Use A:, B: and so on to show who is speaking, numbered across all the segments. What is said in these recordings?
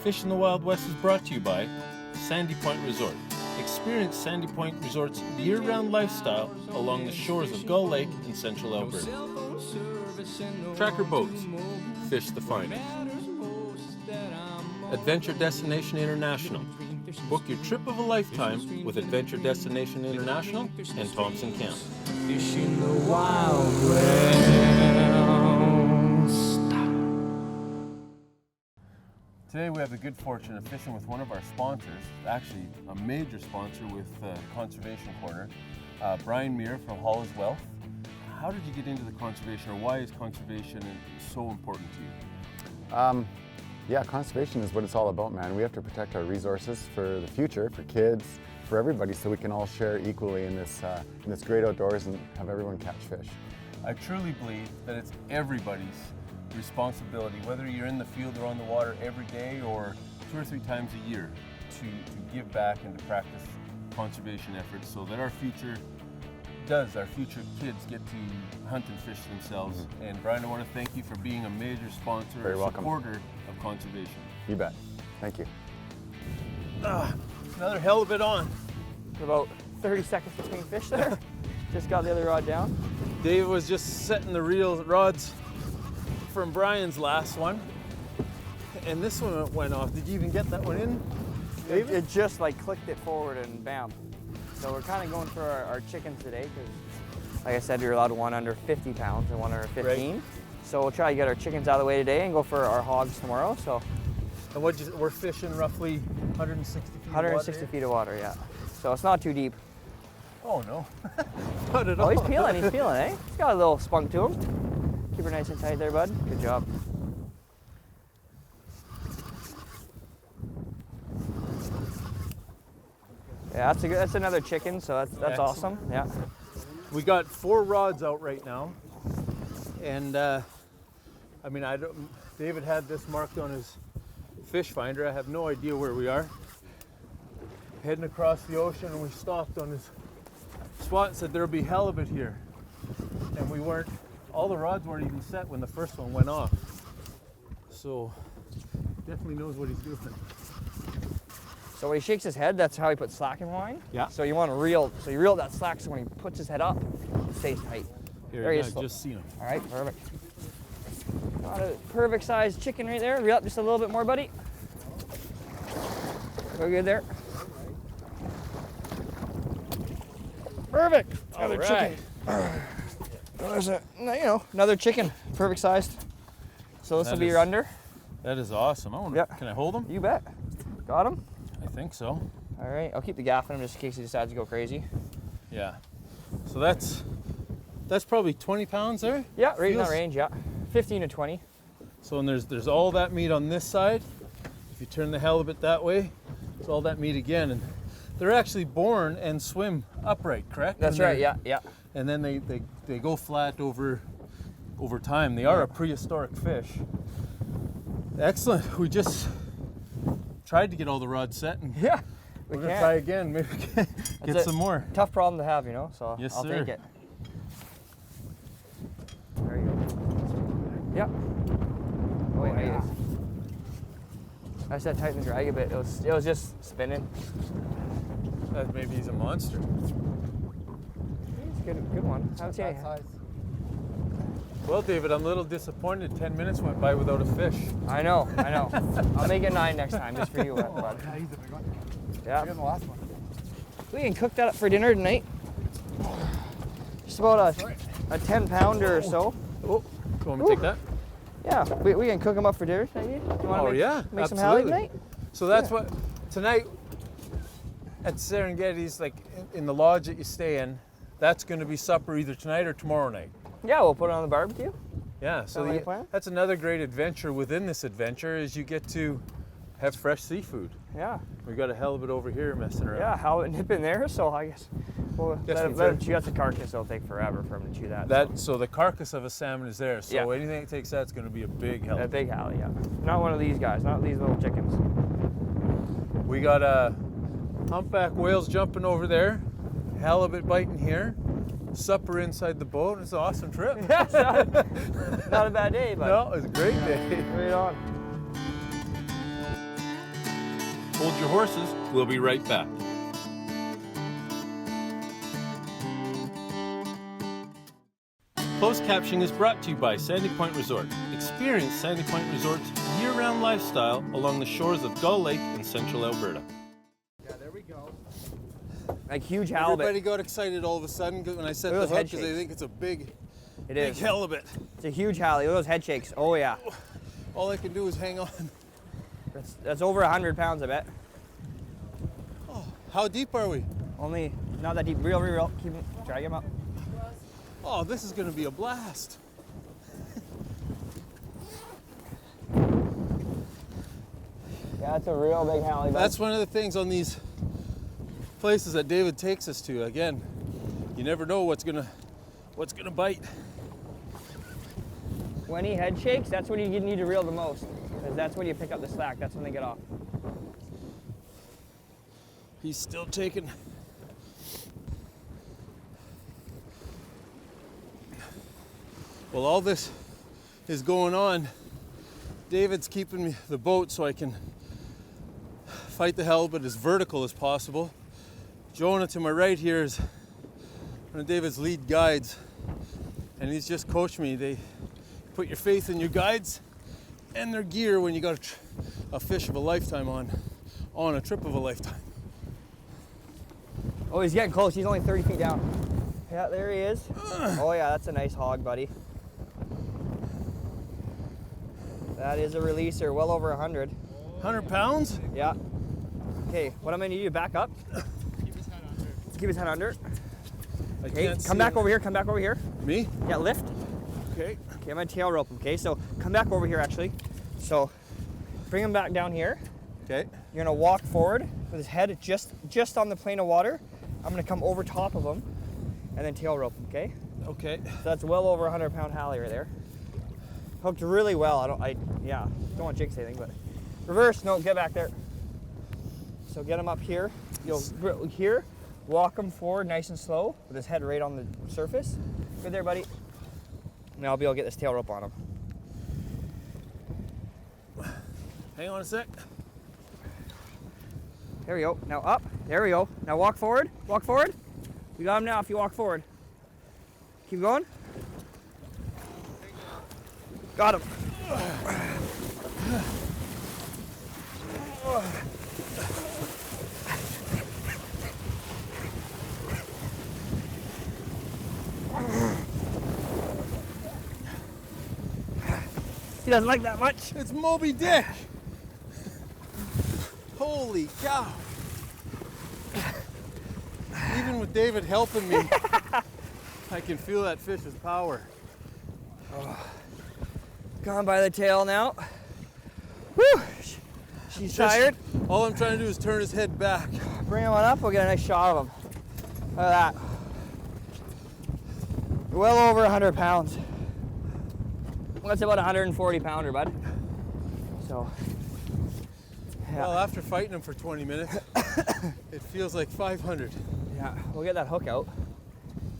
A: Fish in the Wild West is brought to you by Sandy Point Resort. Experience Sandy Point Resort's year-round lifestyle along the shores of Gull Lake in central Alberta. Tracker Boats, fish the finest. Adventure Destination International. Book your trip of a lifetime with Adventure Destination International and Thompson Camp.
B: Fish in the Wild West.
A: Today we have the good fortune of fishing with one of our sponsors, actually a major sponsor with Conservation Corner, Brian Muir from Hall's Wealth. How did you get into the conservation, or why is conservation so important to you?
C: Yeah, conservation is what it's all about, man. We have to protect our resources for the future, for kids, for everybody, so we can all share equally in this great outdoors and have everyone catch fish.
A: I truly believe that it's everybody's responsibility, whether you're in the field or on the water every day or 2 or 3 times a year, to give back and to practice conservation efforts so that our future kids get to hunt and fish themselves. Mm-hmm. And Brian, I want to thank you for being a major sponsor and supporter of conservation.
C: You bet. Thank you.
A: Another hell of it on.
D: About 30 seconds between fish there. Just got the other rod down.
A: Dave was just setting the rods from Brian's last one, and this one went off. Did you even get that one in, David?
D: It just like clicked it forward and bam. So we're kind of going for our chickens today because, like I said, you're allowed one under 50 pounds and one under 15. Right. So we'll try to get our chickens out of the way today and go for our hogs tomorrow. So.
A: And we're fishing roughly 160 feet
D: 160
A: of water,
D: feet of water, yeah. So it's not too deep.
A: Oh no, not at all.
D: Oh, he's peeling, eh? He's got a little spunk to him. Keep her nice and tight there, bud. Good job. Yeah, that's another chicken, so that's awesome. Yeah.
A: We got 4 rods out right now, and David had this marked on his fish finder. I have no idea where we are. Heading across the ocean, and we stopped on his spot and said there'll be halibut here, and we weren't. All the rods weren't even set when the first one went off. So definitely knows what he's doing.
D: So when he shakes his head, that's how he puts slack in line.
A: Yeah.
D: So you want to reel that slack so when he puts his head up, it stays tight.
A: Here,
D: there he
A: is.
D: is.
A: Just seen him.
D: All right, perfect. Got a perfect sized chicken right there. Reel up just a little bit more, buddy. Go good there. Perfect. Another chicken. There's another chicken, perfect sized. So this will be your under.
A: That is awesome. Can I hold him?
D: You bet. Got him?
A: I think so.
D: All right, I'll keep the gaff in him just in case he decides to go crazy.
A: Yeah. So that's probably 20 pounds there?
D: Yeah, right in that range, yeah. 15 to 20.
A: So and there's all that meat on this side. If you turn the halibut that way, it's all that meat again. And they're actually born and swim upright, correct?
D: That's right, yeah.
A: And then they go flat over time. They are a prehistoric fish. Excellent. We just tried to get all the rods set, and we're gonna try again. Maybe get some more.
D: Tough problem to have, so
A: yes,
D: I'll
A: sir.
D: take it. There you go. Yep. Oh, yeah. I said tighten the drag a bit. It was just spinning.
A: Maybe he's a monster.
D: It's a good one. I haven't seen any.
A: Well, David, I'm a little disappointed. 10 minutes went by without a fish.
D: I know. I'll make it 9 next time, just for you, bud.
C: Yeah, he's a big one.
D: Yeah.
C: Bigger than the last one.
D: We can cook that up for dinner tonight. Just about a 10-pounder or so.
A: Oh, you want me to take that?
D: Yeah, we can cook them up for dinner tonight. You want to make some halibut tonight?
A: So that's what tonight at Serengiti's, like in the lodge that you stay in. That's going to be supper either tonight or tomorrow night.
D: Yeah, we'll put it on the barbecue.
A: Yeah, so that's another great adventure within this adventure is you get to have fresh seafood.
D: Yeah.
A: We got a halibut over here messing around.
D: Yeah, halibut nip in there, so I guess we'll let him chew. That's a carcass, it'll take forever for him to chew that.
A: So the carcass of a salmon is there, so anything that takes that's going to be a big halibut.
D: A big halibut, yeah. Not one of these guys, not these little chickens.
A: We got humpback whales jumping over there, halibut biting here. Supper inside the boat. It's an awesome trip.
D: Not a bad day, but
A: no, it was a great day.
D: Right on.
A: your horses. We'll be right back. Closed captioning is brought to you by Sandy Point Resort. Experience Sandy Point Resort's year-round lifestyle along the shores of Gull Lake in central Alberta.
E: Yeah, there we go.
D: Like huge halibut.
A: Everybody got excited all of a sudden when I set
D: Look
A: the
D: at
A: hook
D: those head
A: because they
D: shakes.
A: think it's a big
D: Halibut.
A: halibut.
D: It's a huge halibut. Look at those head shakes. Oh yeah.
A: All I can do is hang on.
D: That's over 100 pounds, I bet.
A: Oh, how deep are we?
D: Only not that deep. Real. Keep him, drag him up.
A: Oh, this is going to be a blast.
D: Yeah, that's a real big halibut.
A: That's one of the things on these places that David takes us to. Again, you never know what's gonna bite.
D: When he head shakes, that's when you need to reel the most, because that's when you pick up the slack. That's when they get off.
A: He's still taking. Well, all this is going on. David's keeping me the boat so I can fight the halibut as vertical as possible. Jonah to my right here is one of David's lead guides, and he's just coached me. They put your faith in your guides and their gear when you got a fish of a lifetime on a trip of a lifetime.
D: Oh, he's getting close. He's only 30 feet down. Yeah, there he is. Oh yeah, that's a nice hog, buddy. That is a releaser, well over 100.
A: 100 pounds?
D: Yeah. Okay, what I'm gonna need you to back up.
E: Keep his head under.
D: Keep his head under.
A: I
D: Okay,
A: can't
D: come
A: see
D: back
A: it.
D: over here, come back over here.
A: Me?
D: Yeah, lift.
A: Okay.
D: Okay, I'm gonna tail rope him, okay? So come back over here actually. So bring him back down here.
A: Okay.
D: You're gonna walk forward with his head just on the plane of water. I'm gonna come over top of him and then tail rope him, okay?
A: Okay.
D: So that's well over 100-pound halie right there. Hooked really well. Don't want to jinx anything, but reverse. No, get back there. So get him up here. You'll here, walk him forward nice and slow with his head right on the surface. Good there, buddy. Now I'll be able to get this tail rope on him.
A: Hang on a sec.
D: There we go. Now up. There we go. Now walk forward. Walk forward. You got him now if you walk forward. Keep going. Got him. He doesn't like that much.
A: It's Moby Dick. Holy cow. Even with David helping me, I can feel that fish's power.
D: Gone by the tail now. Whew. She's tired.
A: All I'm trying to do is turn his head back.
D: Bring him on up, we'll get a nice shot of him. Look at that. Well over 100 pounds. That's about a 140 pounder, bud. So, yeah.
A: Well, after fighting him for 20 minutes, it feels like 500.
D: Yeah, we'll get that hook out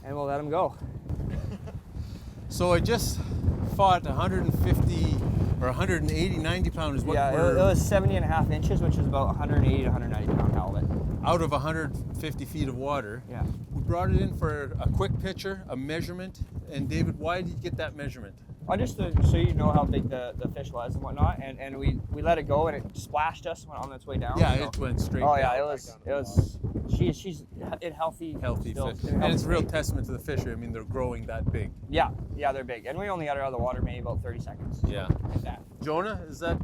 D: and we'll let him go.
A: So I just fought 150 or 180, 90 pounders. What
D: Yeah, it
A: were
D: was 70.5 inches, which is about 180 to 190 pound halibut.
A: out of 150 feet of water.
D: Yeah.
A: We brought it in for a quick picture, a measurement. And David, why did you get that measurement?
D: Just so you know how big the fish was and whatnot, and we let it go and it splashed us on its way down.
A: Yeah,
D: so.
A: it went straight
D: Oh
A: down.
D: yeah, it was. She's in healthy
A: Healthy
D: still,
A: fish.
D: in
A: And
D: healthy
A: it's a real
D: state.
A: testament to the fishery. I mean, they're growing that big.
D: Yeah, they're big, and we only got her out of the water maybe about 30 seconds.
A: Yeah.
D: Like that.
A: Jonah, is that,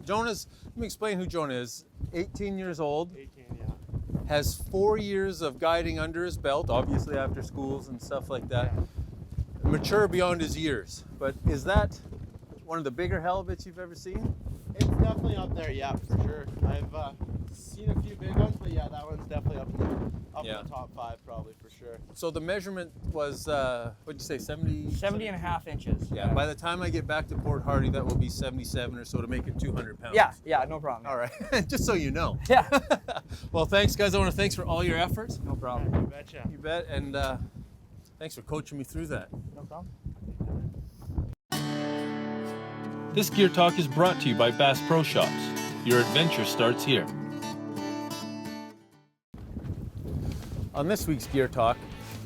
A: Jonah's, let me explain who Jonah is. 18 years old,
E: 18, yeah.
A: has 4 years of guiding under his belt, obviously after schools and stuff like that. Mature beyond his years. But is that one of the bigger halibuts you've ever seen?
E: It's definitely up there, yeah, for sure. I've seen a few big ones, but yeah, that one's definitely up in the top 5 probably for sure.
A: So the measurement was, what'd you say, 70?
D: 70.5 inches.
A: Yeah, by the time I get back to Port Hardy, that will be 77 or so to make it 200 pounds.
D: Yeah, no problem.
A: All right, just so you know.
D: Yeah,
A: Well, thanks, guys. I want to thanks for all your efforts.
D: no problem.
E: You betcha.
A: You bet. And thanks for coaching me through that.
D: No problem.
A: This Gear Talk is brought to you by Bass Pro Shops. Your adventure starts here. On this week's Gear Talk,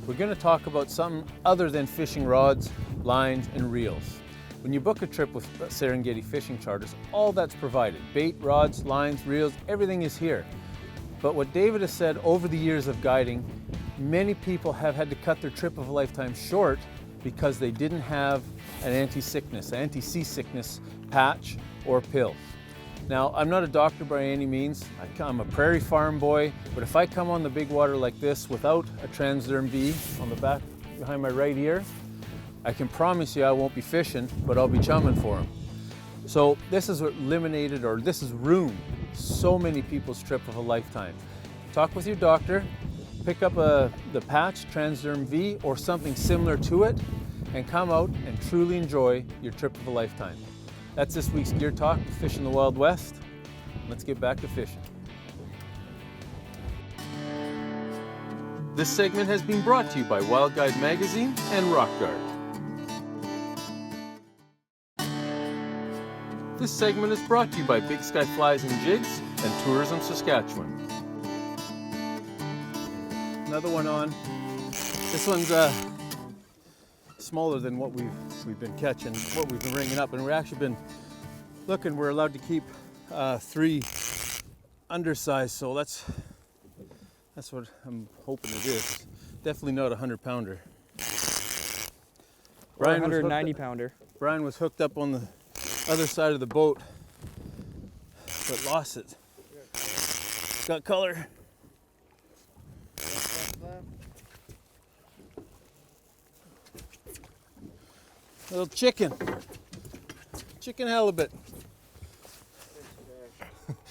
A: we're going to talk about something other than fishing rods, lines, and reels. When you book a trip with Serengiti Fishing Charters, all that's provided. Bait, rods, lines, reels, everything is here. But what David has said over the years of guiding, many people have had to cut their trip of a lifetime short because they didn't have an anti-seasickness patch or pill. Now, I'm not a doctor by any means. I'm a prairie farm boy, but if I come on the big water like this without a Transderm V on the back behind my right ear, I can promise you I won't be fishing, but I'll be chumming for them. So this has eliminated, or this has ruined so many people's trip of a lifetime. Talk with your doctor, pick up the patch, Transderm V, or something similar to it, and come out and truly enjoy your trip of a lifetime. That's this week's Gear Talk, Fishing the Wild West. Let's get back to fishing. This segment has been brought to you by Wild Guide Magazine and Rock Guard. This segment is brought to you by Big Sky Flies and Jigs and Tourism Saskatchewan. Another one on. This one's smaller than what we've been catching, what we've been ringing up, and we've actually been looking. We're allowed to keep 3 undersized, so that's what I'm hoping it is. Definitely not a 100-pounder.
D: Brian 190-pounder.
A: Brian was hooked up on the other side of the boat, but lost it. Got color. Little chicken halibut.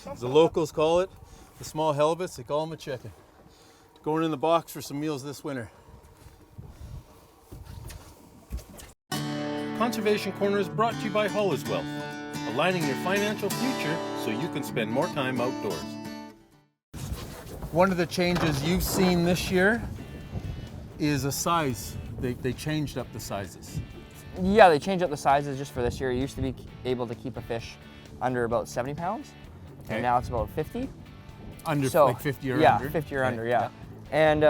A: As the locals call it, the small halibuts, they call them a chicken. Going in the box for some meals this winter. Conservation Corner is brought to you by Hollis Wealth, aligning your financial future so you can spend more time outdoors. One of the changes you've seen this year is a size. They changed up the sizes.
D: Yeah, they changed up the sizes just for this year. You used to be able to keep a fish under about 70 pounds, and now it's about 50.
A: Under, so, like 50 or
D: yeah,
A: under?
D: 50 or under, yeah. And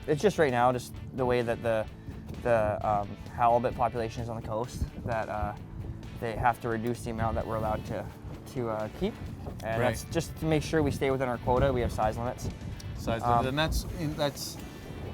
D: it's just right now, just the way that the halibut population is on the coast, that they have to reduce the amount that we're allowed to keep. And that's just to make sure we stay within our quota. We have size limits.
A: Size limits, and that's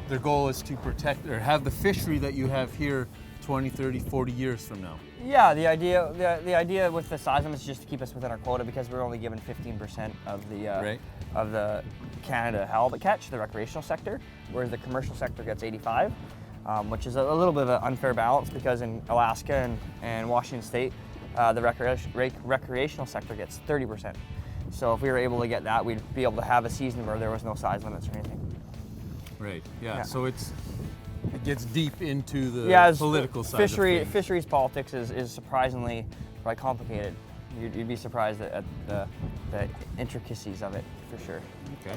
A: their goal is to protect or have the fishery that you have here 20, 30, 40 years from now.
D: Yeah, the idea with the size limits is just to keep us within our quota, because we're only given 15% of the Canada halibut catch, the recreational sector, whereas the commercial sector gets 85, which is a little bit of an unfair balance, because in Alaska and Washington State, the recreational sector gets 30%. So if we were able to get that, we'd be able to have a season where there was no size limits or anything.
A: Right. Yeah. So it gets deep into the political side of things.
D: Fisheries politics is surprisingly quite complicated. You'd be surprised at the intricacies of it, for sure.
A: Okay.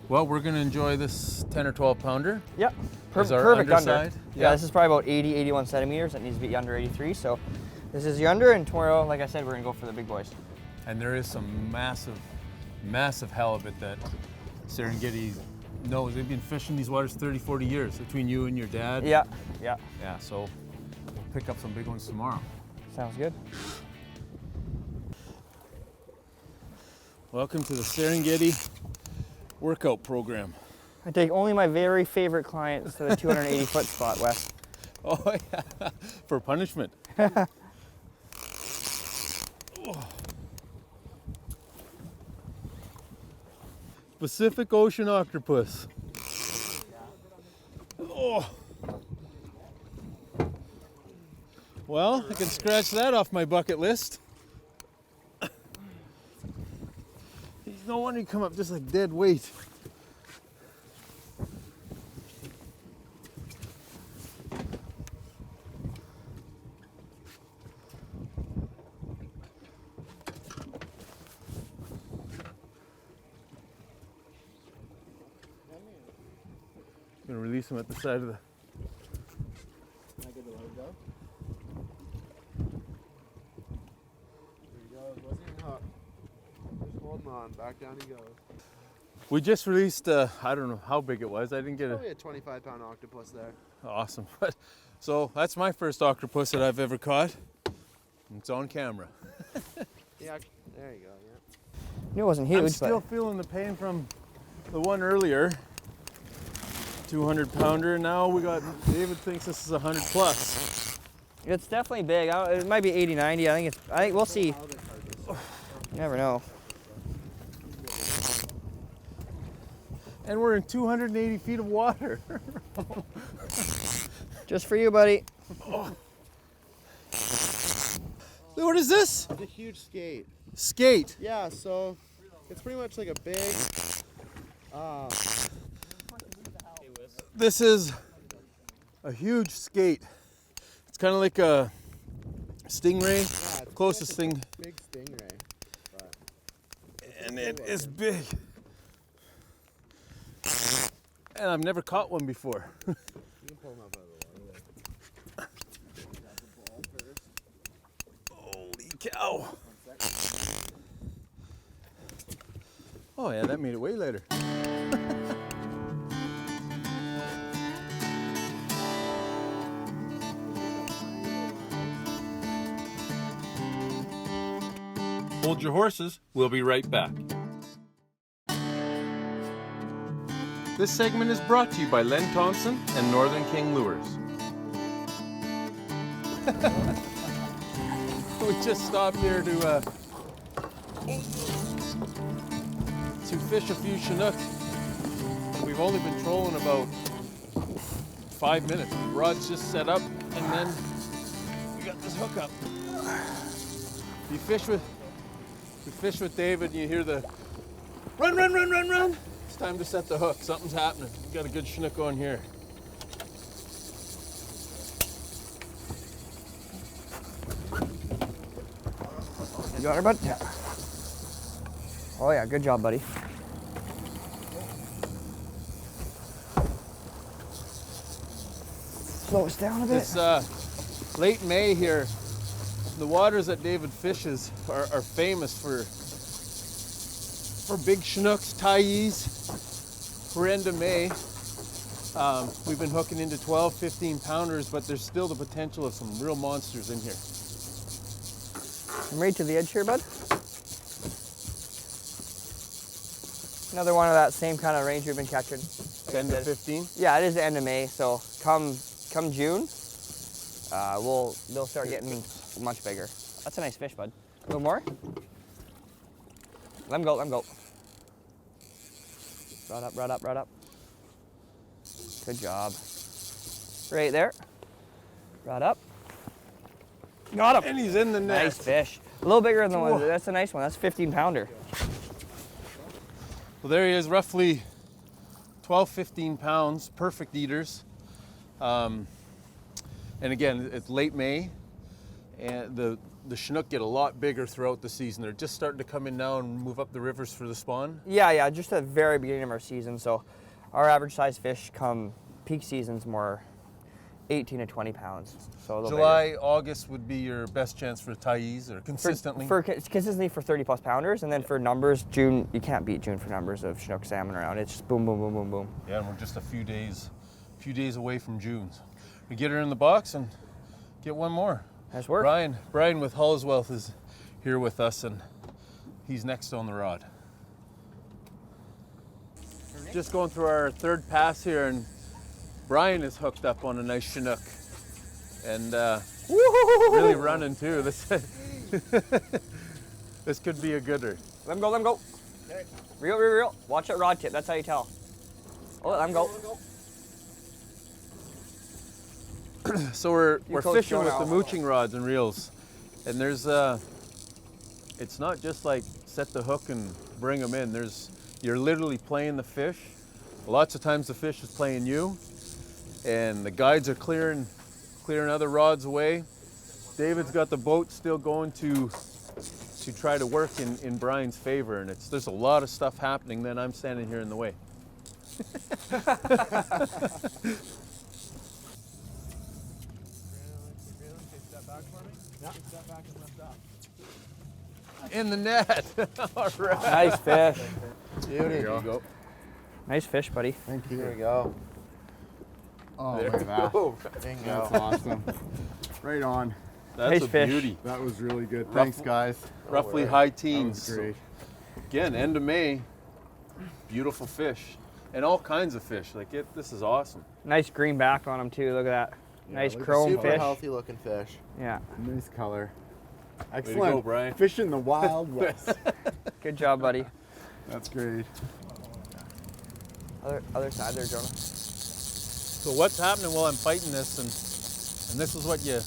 A: Well, we're going to enjoy this 10 or 12 pounder.
D: Yep. Perfect under. Yeah, this is probably about 80, 81 centimeters. It needs to be under 83. So this is the under, and tomorrow, like I said, we're going to go for the big boys.
A: And there is some massive halibut that Serengiti knows. They've been fishing these waters 30, 40 years between you and your dad.
D: Yeah.
A: Yeah, so we'll pick up some big ones tomorrow.
D: Sounds good.
A: Welcome to the Serengiti workout program.
D: I take only my very favorite clients to the 280-foot spot, Wes.
A: Oh, yeah, for punishment. Pacific Ocean octopus. Oh. Well, I can scratch that off my bucket list. No wonder you come up just like dead weight. I'm gonna release him at the side of the.
E: Can I get the load go? There he goes. Wasn't even hooked. Just holding on. Back down he goes.
A: We just released, I don't know how big it was. I didn't get
E: Probably a 25-pound octopus there.
A: Awesome. So that's my first octopus that I've ever caught. It's on camera.
E: Yeah, there you go. Yeah.
D: Knew it wasn't huge,
A: I'm
D: but
A: still feeling the pain from the one earlier. 200 pounder. Now we got, David thinks this is 100 plus.
D: it's definitely big. It might be 80, 90. I think we'll see. You never know.
A: And we're in 280 feet of water.
D: Just for you, buddy.
A: What is this?
E: It's a huge skate.
A: Skate.
E: Yeah, so it's pretty much like a big.
A: This is a huge skate. It's kind of like a stingray.
E: Yeah, it's
A: Closest
E: like a
A: thing.
E: Big stingray. But
A: And it is big. And I've never caught one before.
E: you can pull them up out of the water.
A: Holy cow. Oh yeah, that made it way later.
F: Hold your horses, we'll be right back. This segment is brought to you by Len Thompson and Northern King Lures.
A: We just stopped here to fish a few Chinook. We've only been trolling about 5 minutes. The rod's just set up, and then we got this hook up. You fish with David, and you hear the run, run, run, run, run. It's time to set the hook. Something's happening. We got a good Chinook on here.
D: You got her, bud? Yeah. Oh yeah, good job, buddy. Slow us down a bit.
A: It's late May here. The waters that David fishes are famous for big Chinooks, Thais. We're into May. We've been hooking into 12, 15 pounders, but there's still the potential of some real monsters in here.
D: I'm right to the edge here, bud. Another one of that same kind of range we've been catching.
A: 10 to 15?
D: Yeah, it is the end of May, so come June, they'll start getting much bigger. That's a nice fish, bud. A little more? Let him go, let him go. Rod up, rod up, rod up. Good job. Right there. Rod up. Got him.
A: And he's in the net.
D: Nice fish. A little bigger than the one.
A: Whoa.
D: That's a nice one. That's a 15 pounder.
A: Well, there he is, roughly 12, 15 pounds, perfect eaters. And again, it's late May, and the Chinook get a lot bigger throughout the season. They're just starting to come in now and move up the rivers for the spawn.
D: Yeah, just at the very beginning of our season. So our average size fish come peak season's more 18 to 20 pounds. So a little
A: July,
D: bigger.
A: August would be your best chance for Thais, or consistently.
D: Consistently for 30 plus pounders, and then for numbers, June, you can't beat June for numbers of Chinook salmon around. It's just boom, boom, boom, boom, boom.
A: Yeah, and we're just a few days away from June. So we get her in the box and get one more.
D: Nice work.
A: Brian with Hull's Wealth is here with us, and he's next on the rod. Just going through our third pass here, and Brian is hooked up on a nice Chinook, and really running too. This could be a gooder.
D: Let him go, let him go. Okay. Reel, reel, reel. Watch that rod tip, that's how you tell. Oh, let him go.
A: So we're
D: coach
A: fishing
D: Joe
A: with
D: now.
A: the mooching rods and reels, and there's it's not just like set the hook and bring them in. You're literally playing the fish. Lots of times the fish is playing you, and the guides are clearing other rods away. David's got the boat still going to try to work in Brian's favor, and there's a lot of stuff happening. Then I'm standing here in the way. In the net. All right.
D: Nice fish.
A: There you go.
D: Nice fish, buddy.
C: Thank you.
E: There we go.
C: Oh,
A: There
C: look
A: we
C: at that.
A: go.
E: Bingo.
C: That's awesome. Right on.
A: That's
D: Nice
A: a
D: fish.
A: beauty.
C: That was really good. Thanks, guys.
A: Roughly high
C: That
A: teens.
C: was great.
A: Again, end of May. Beautiful fish. And all kinds of fish. Like this is awesome.
D: Nice green back on him too. Look at that. Nice
C: look at
D: chrome
E: Super
D: fish.
E: healthy looking fish.
D: Yeah.
C: Nice color.
A: Way
C: Excellent.
A: to go, Brian.
C: Fish in the Wild West.
D: Good job, buddy.
C: That's great.
D: Other side there, Jonah.
A: So what's happening while I'm fighting this, and this is what you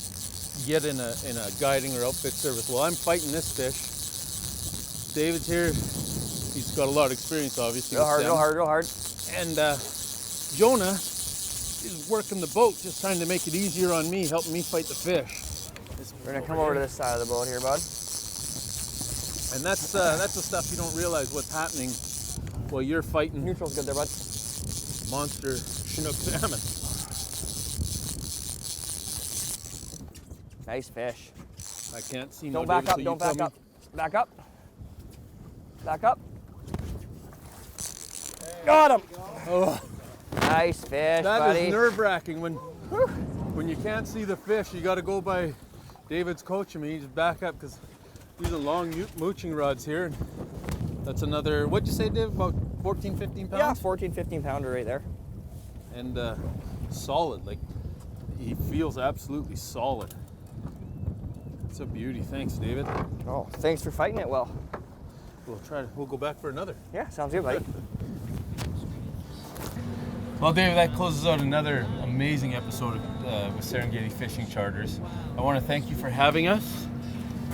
A: get in a guiding or outfit service. Well, I'm fighting this fish. David's here. He's got a lot of experience, obviously.
D: Real
A: with
D: hard,
A: them.
D: real hard, real hard.
A: And Jonah is working the boat, just trying to make it easier on me, helping me fight the fish.
D: We're gonna come over to this side of the boat here, bud.
A: And that's the stuff you don't realize what's happening while you're fighting
D: Neutral's good there, bud.
A: monster Chinook salmon.
D: Nice fish.
A: I can't see
D: Don't
A: no
D: back
A: David,
D: up,
A: so you
D: don't
A: tell
D: back
A: me.
D: up. Back up. Back up. Got him.
A: Oh,
D: Nice fish,
A: that
D: buddy.
A: is nerve-wracking when you can't see the fish. You got to go by David's coaching me. You just back up because these are long mooching rods here. That's another, what'd you say, Dave? About 14, 15 pounds?
D: Yeah, 14, 15 pounder right there.
A: And solid. Like he feels absolutely solid. It's a beauty. Thanks, David.
D: Oh, thanks for fighting it well.
A: We'll go back for another.
D: Yeah, sounds good, buddy.
A: Well, David, that closes out another amazing episode with Serengiti Fishing Charters. I want to thank you for having us.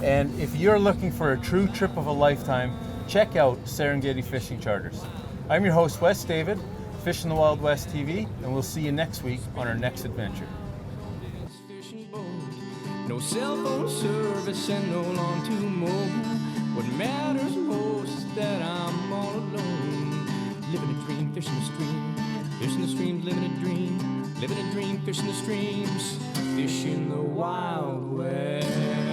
A: And if you're looking for a true trip of a lifetime, check out Serengiti Fishing Charters. I'm your host, Wes David, Fish in the Wild West TV, and we'll see you next week on our next adventure.
B: Fishing boat, no cell phone service and no lawn to mow. What matters most is that I'm all alone, living a dream, fishing the stream, fishing the streams, living a dream, fishing the streams, fishing the Wild West.